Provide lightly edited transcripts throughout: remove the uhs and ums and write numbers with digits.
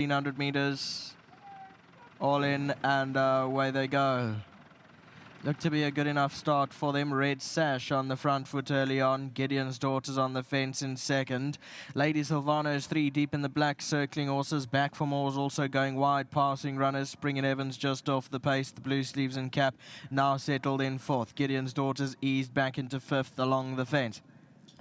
1,500 meters, all in, and away they go. Looked to be a good enough start for them. Red Sash on the front foot early on. Gideon's Daughters on the fence in second. Lady Silvano's 3 deep in the black, circling horses. Back for More's also going wide, passing runners. Spring and Evans just off the pace. The blue sleeves and cap now settled in fourth. Gideon's Daughters eased back into fifth along the fence.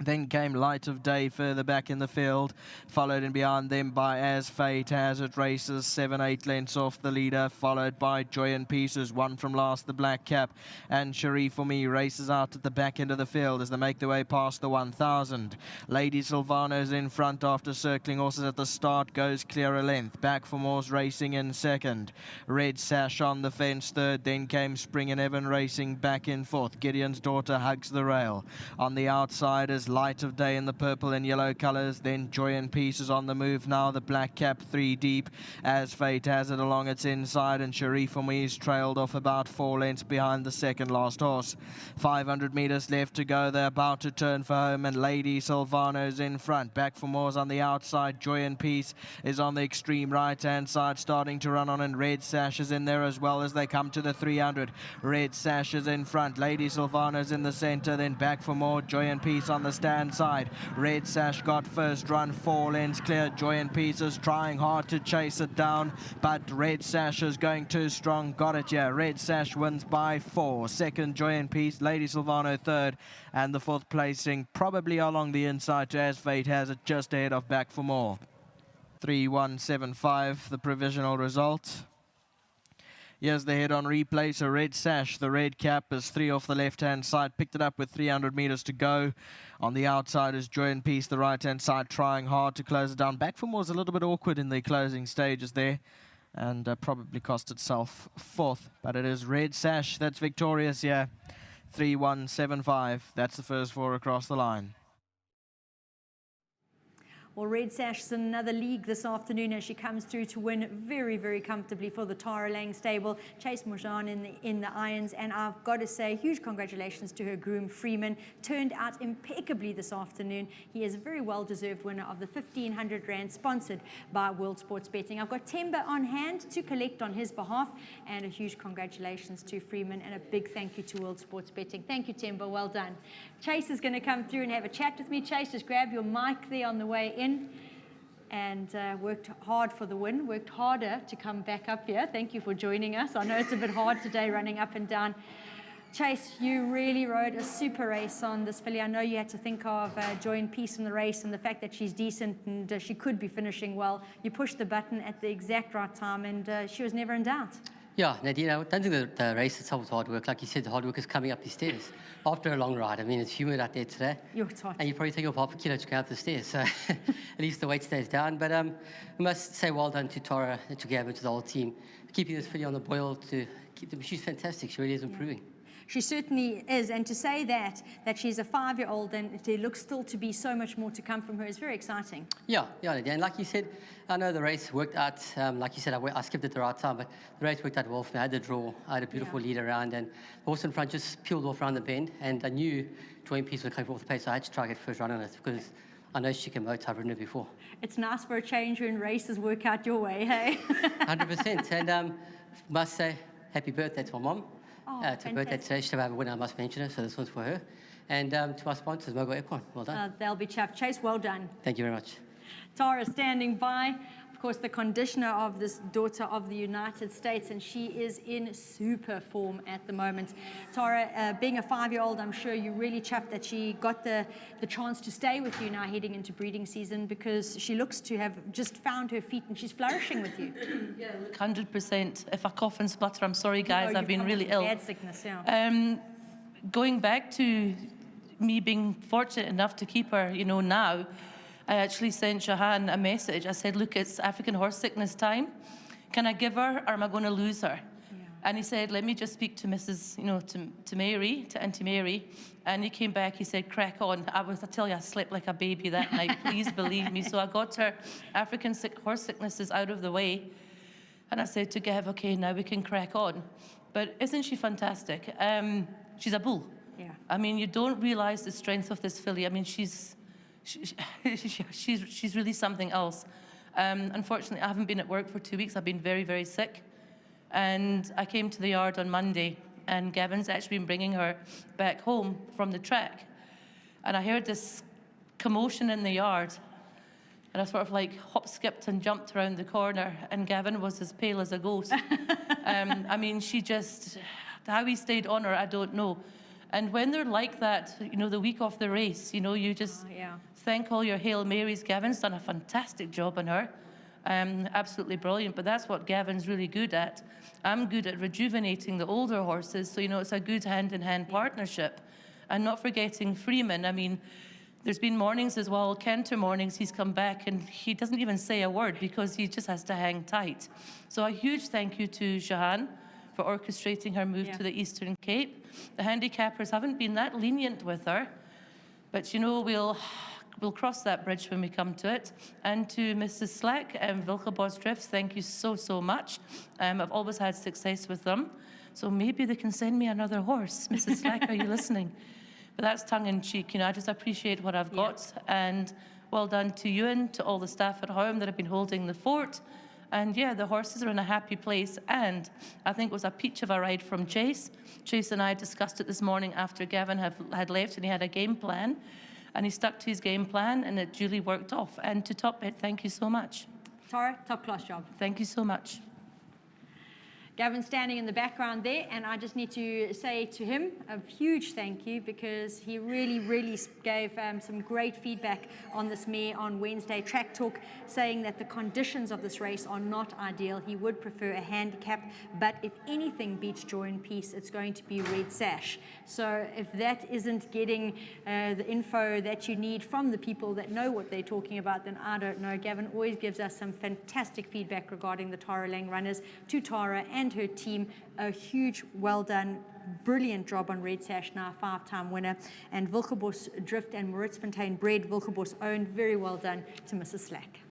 Then came Light of Day further back in the field, followed in behind them by As Fate Has It races 7-8 lengths off the leader, followed by Joy and Pieces, one from last, the black cap, and Cherie For Me races out at the back end of the field as they make their way past the 1,000. Lady Silvano's in front after circling horses at the start, goes clear a length. Back for More's racing in second. Red Sash on the fence third, then came Spring and Evan racing back in fourth. Gideon's Daughter hugs the rail. On the outside is Light of Day in the purple and yellow colours, then Joy and Pieces on the move now, the black cap 3 deep, As Fate Has It along its inside, and Cherie For Me's trailed off about 4 lengths behind the second last horse. 500 metres left to go, they're about to turn for home, and Lady Silvano's in front. Back for More's on the outside, Joy and Peace is on the extreme right hand side, starting to run on, and Red Sash is in there as well as they come to the 300. Red Sash is in front, Lady Silvano's in the centre, then Back for More, Joy and Peace on the stand side. Red Sash got first run, 4 lengths clear. Joy and Pieces trying hard to chase it down, but Red Sash is going too strong. Got it here. Red Sash wins by 4. Second, Joy and Peace. Lady Silvano third, and the fourth placing probably along the inside to As Fate Has It, just ahead of Back for More. 3-1-7-5, the provisional result. Here's the head on replay. So Red Sash, the red cap, is 3 off the left-hand side. Picked it up with 300 meters to go. On the outside is Joy and Peace, the right-hand side, trying hard to close it down. Back for More was a little bit awkward in the closing stages there, and probably cost itself fourth. But it is Red Sash that's victorious here. 3-1-7-5. That's the first 4 across the line. Well, Red Sash is in another league this afternoon as she comes through to win very, very comfortably for the Tara Lang stable. Chase Mojan in the irons, and I've got to say huge congratulations to her groom Freeman. Turned out impeccably this afternoon. He is a very well-deserved winner of the 1,500 Rand sponsored by World Sports Betting. I've got Temba on hand to collect on his behalf, and a huge congratulations to Freeman and a big thank you to World Sports Betting. Thank you, Temba, well done. Chase is going to come through and have a chat with me. Chase, just grab your mic there on the way in. And worked hard for the win, worked harder to come back up here. Thank you for joining us. I know it's a bit hard today running up and down. Chase, you really rode a super race on this filly. I know you had to think of Joy and Peace in the race and the fact that she's decent and she could be finishing well. You pushed the button at the exact right time, and she was never in doubt. Yeah, Nadine, I don't think the race itself was hard work. Like you said, the hard work is coming up the stairs after a long ride. I mean, it's humid out there today. It's hot. And you probably take off half a kilo to go up the stairs. So at least the weight stays down. But I must say well done to Tara, to Gavin, to the whole team. Keeping this filly on the boil to keep them. She's fantastic. She really is improving. Yeah. She certainly is, and to say that she's a 5-year-old and there looks still to be so much more to come from her is very exciting. Yeah, and like you said, I know the race worked out, like you said, I skipped at the right time, but the race worked out well for me. I had the draw, I had a beautiful lead around, and the horse in front just peeled off around the bend, and I knew Joy and Peace was coming off the pace, so I had to try to get first run on it, because I know she can motor. I've ridden her before. It's nice for a change when races work out your way, hey? 100%, and must say, happy birthday to my mom. It's her birthday today. She'll have a winner, I must mention it, so this one's for her. And to my sponsors, Mogo Econ, well done. They'll be chuffed. Chase, well done. Thank you very much. Tara standing by, of course, the conditioner of this daughter of the United States, and she is in super form at the moment. Tara, being a 5-year-old, I'm sure you're really chuffed that she got the chance to stay with you now heading into breeding season, because she looks to have just found her feet and she's flourishing with you. Yeah, 100%. If I cough and splutter, I'm sorry, guys. I've been really ill. Bad sickness, yeah. Going back to me being fortunate enough to keep her, now, I actually sent Shahan a message. I said, look, it's African horse sickness time. Can I give her, or am I going to lose her? Yeah. And he said, let me just speak to Mrs., to Mary, to Auntie Mary. And he came back, he said, crack on. I tell you, I slept like a baby that night, please believe me. So I got her African horse sicknesses out of the way. And I said to Gav, okay, now we can crack on. But isn't she fantastic? She's a bull. Yeah. I mean, you don't realize the strength of this filly. I mean, she's really something else. Unfortunately, I haven't been at work for 2 weeks. I've been very, very sick. And I came to the yard on Monday, and Gavin's actually been bringing her back home from the track. And I heard this commotion in the yard. And I sort of like hop, skipped and jumped around the corner, and Gavin was as pale as a ghost. I mean, she just, how he stayed on her, I don't know. And when they're like that, you know, the week of the race, you know, you just thank all your Hail Marys. Gavin's done a fantastic job on her. Absolutely brilliant, but that's what Gavin's really good at. I'm good at rejuvenating the older horses, so, you know, it's a good hand-in-hand partnership. And not forgetting Freeman. I mean, there's been mornings as well, canter mornings, he's come back and he doesn't even say a word because he just has to hang tight. So a huge thank you to Shahan for orchestrating her move to the Eastern Cape. The handicappers haven't been that lenient with her, but, you know, we'll cross that bridge when we come to it. And to Mrs. Slack and Wilgebos Drifts, thank you so, so much. I've always had success with them. So maybe they can send me another horse. Mrs. Slack, are you listening? But that's tongue-in-cheek, you know, I just appreciate what I've got. And well done to you and to all the staff at home that have been holding the fort. And yeah, the horses are in a happy place. And I think it was a peach of a ride from Chase. Chase and I discussed it this morning after Gavin had left, and he had a game plan. And he stuck to his game plan, and it duly worked off. And to top it, thank you so much. Tara, top-class job. Thank you so much. Gavin's standing in the background there, and I just need to say to him a huge thank you, because he really, really gave some great feedback on this mare on Wednesday. Track Talk saying that the conditions of this race are not ideal. He would prefer a handicap, but if anything beats Joy and Peace, it's going to be Red Sash. So if that isn't getting the info that you need from the people that know what they're talking about, then I don't know. Gavin always gives us some fantastic feedback regarding the Tara Lang runners. To Tara and her team, a huge well done, brilliant job on Red Sash, now a 5-time winner, and Wilgebos Drift and Maritzfontein bred, Wilgebos owned. Very well done to Mrs. Slack.